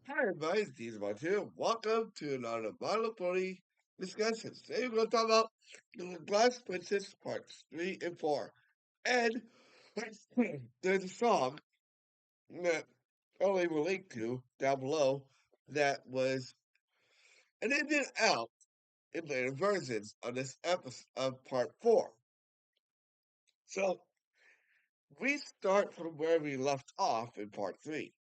Hi, everybody. It's Diesel here. Welcome to another Model Pony discussions. Today we're going to talk about the Glass Princess Parts 3 and 4. And there's a song that I'll leave a link to down below that was an in out in later versions of this episode of Part 4. So we start from where we left off in Part 3,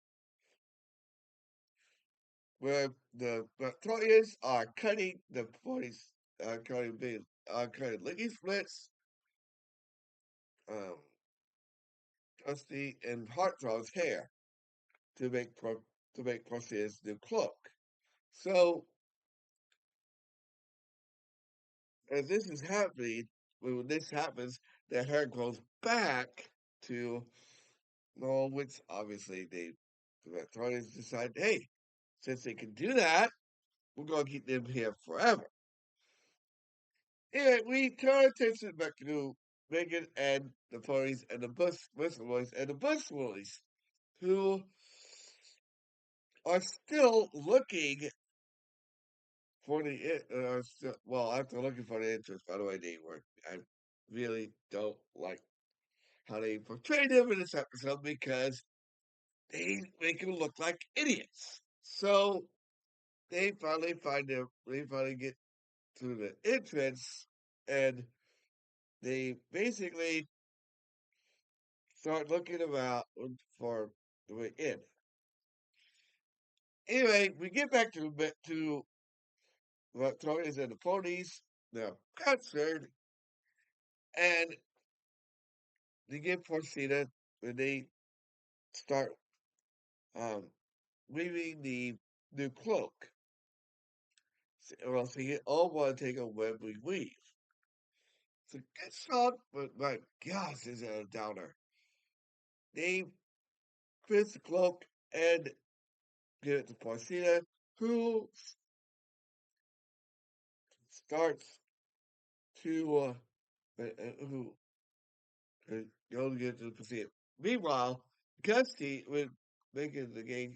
where the Victorians are cutting the ponies, cutting licky splits, um, Dusty and Heartthrobb's hair to make Porcia's new cloak. So as this is happening, when this happens, the hair grows back to normal, which obviously the Victorians decide, hey, since they can do that, we're gonna keep them here forever. And we turn attention back to Megan and the ponies and the Bush Boys and the Bush Willies, who are still looking for well, after looking for the interest, by the way, they were. I really don't like how they portrayed them in this episode because they make them look like idiots. So they finally get to the entrance and they basically start looking about for the way in. Anyway, we get back to Victoria's and the ponies. They're concerned, and they get Porcina when they start um, weaving the new cloak. Or else they all want to take a web we weave. It's a good song, but my gosh, is it a downer. They finish the cloak and give it to Porcina, who starts to who go to get to the Pacific. Meanwhile, Gusty would make it the game.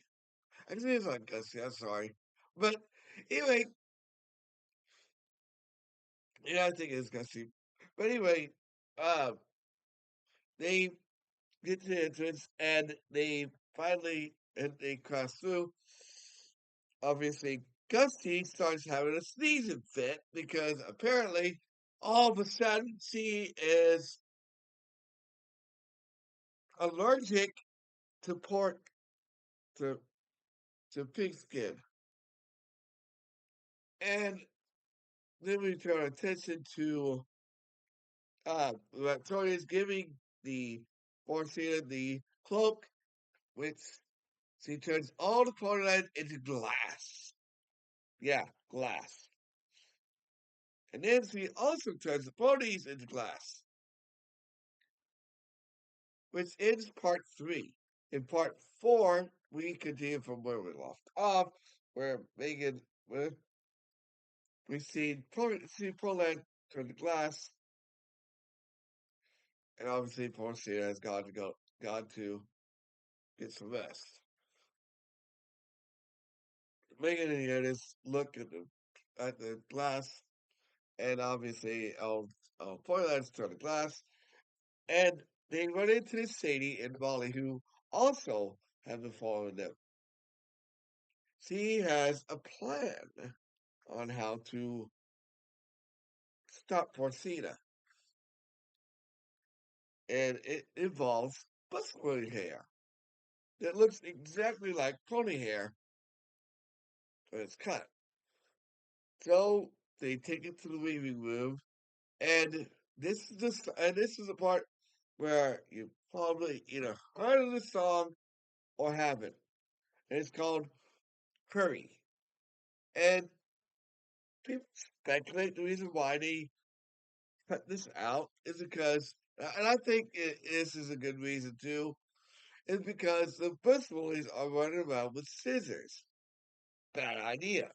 Actually, it's not Gusty. I'm sorry, but anyway, yeah, I think it's Gusty. But anyway, uh, they get to the entrance and they finally and they cross through. Obviously, Gusty starts having a sneezing fit because apparently all of a sudden she is allergic to pork to pigskin. And then we turn our attention to Victoria's giving the Porcina the cloak, which she turns all the clothing into glass. Yeah, glass. And then she also turns the ponies into glass, which ends part 3. In part 4, we continue from where we left off, where Megan, we see Poland turn to glass, and obviously Portia has gone to get some rest. Megan and Dennis look at the glass, and obviously Portland's turn to glass, and they run into Sadie and Molly, who also have been following them. She has a plan on how to stop Porcina, and it involves bustling hair that looks exactly like pony hair when it's cut. So they take it to the weaving room, and this is the part where you probably either heard of the song or haven't. And it's called Hurry. And people speculate the reason why they cut this out is because, and I think this is a good reason too, is because the Bush Bullies are running around with scissors. Bad idea.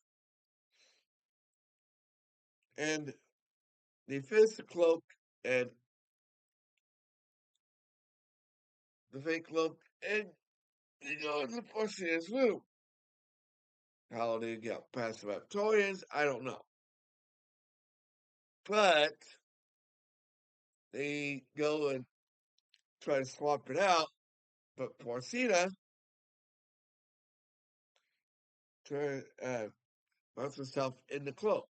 And they finish the cloak and the fake cloak, and they go into Porcia's room. How they get past the Raptorians, I don't know. But they go and try to swap it out, but Porcina puts herself in the cloak.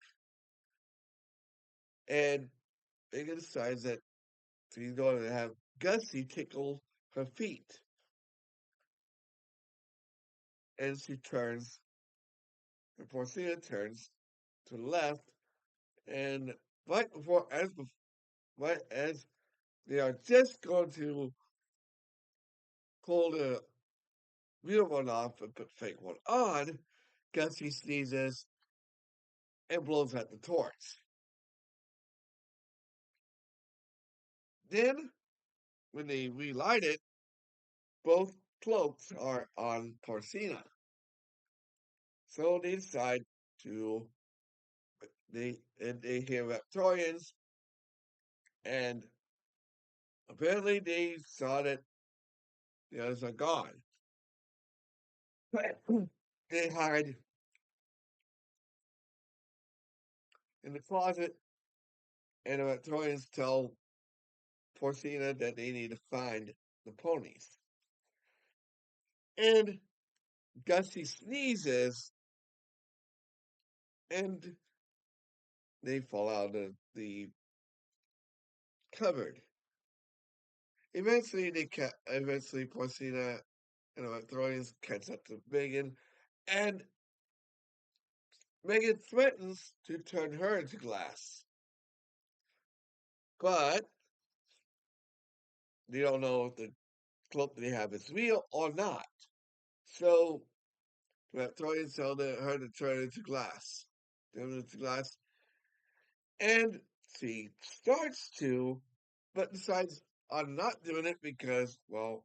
And Megan decides that she's going to have Gussie tickle her feet. And she turns, and Porcina turns to the left, and right before, right as they are just going to pull the real one off and put the fake one on, Gussie sneezes and blows out the torch. Then, when they relight it, both cloaks are on Porcina. So they decide to they hear Raptorians, and apparently they saw that the others are gone. They hide in the closet, and the Raptorians tell Porcina that they need to find the ponies. And Gussie sneezes, and they fall out of the cupboard. Eventually Porcina and the Raptorians catch up to Megan, and Megan threatens to turn her into glass. But they don't know if the cloak they have is real or not. So Raptorians tell her to turn into glass. Turn into glass. And she starts to, but decides on not doing it because, well,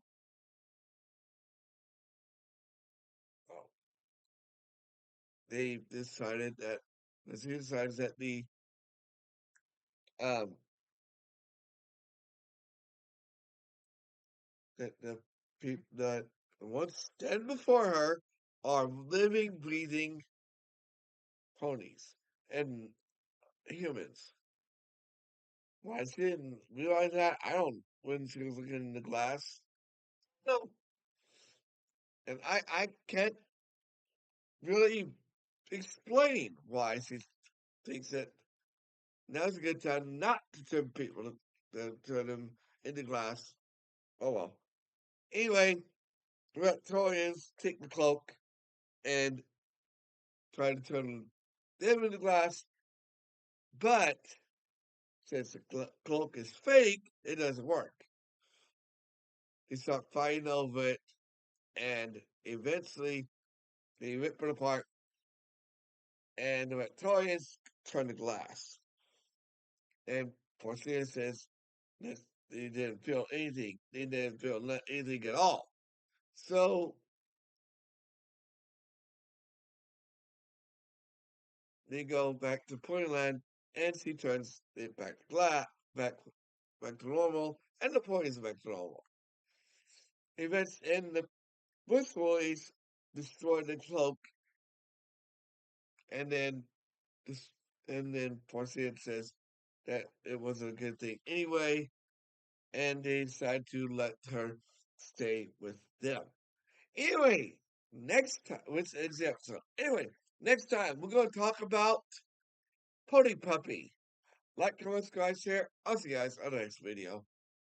they decided that she decides that um the people that once stand before her are living, breathing ponies and humans. Why she didn't realize that, I don't. When she was looking in the glass, no, and I can't really explain why she thinks that now's a good time not to turn people to turn them into glass. Oh well. Anyway, Raptorians take the cloak and try to turn them into glass, but since the cloak is fake, it doesn't work. They start fighting over it, and eventually they rip it apart, and the Raptorians turn to glass. And Porcina says that they didn't feel anything. They didn't feel anything at all. So they go back to Pointyland, and she turns it back to glass, back to normal, and the point is back to normal. Events in the Bush Boys destroy the cloak, and then this, and then Porcina says that it wasn't a good thing anyway, and they decide to let her stay with them. Anyway, next time, which is the episode. Anyway, next time we're going to talk about Pony Puppy. Like, comment, subscribe, share. I'll see you guys on the next video.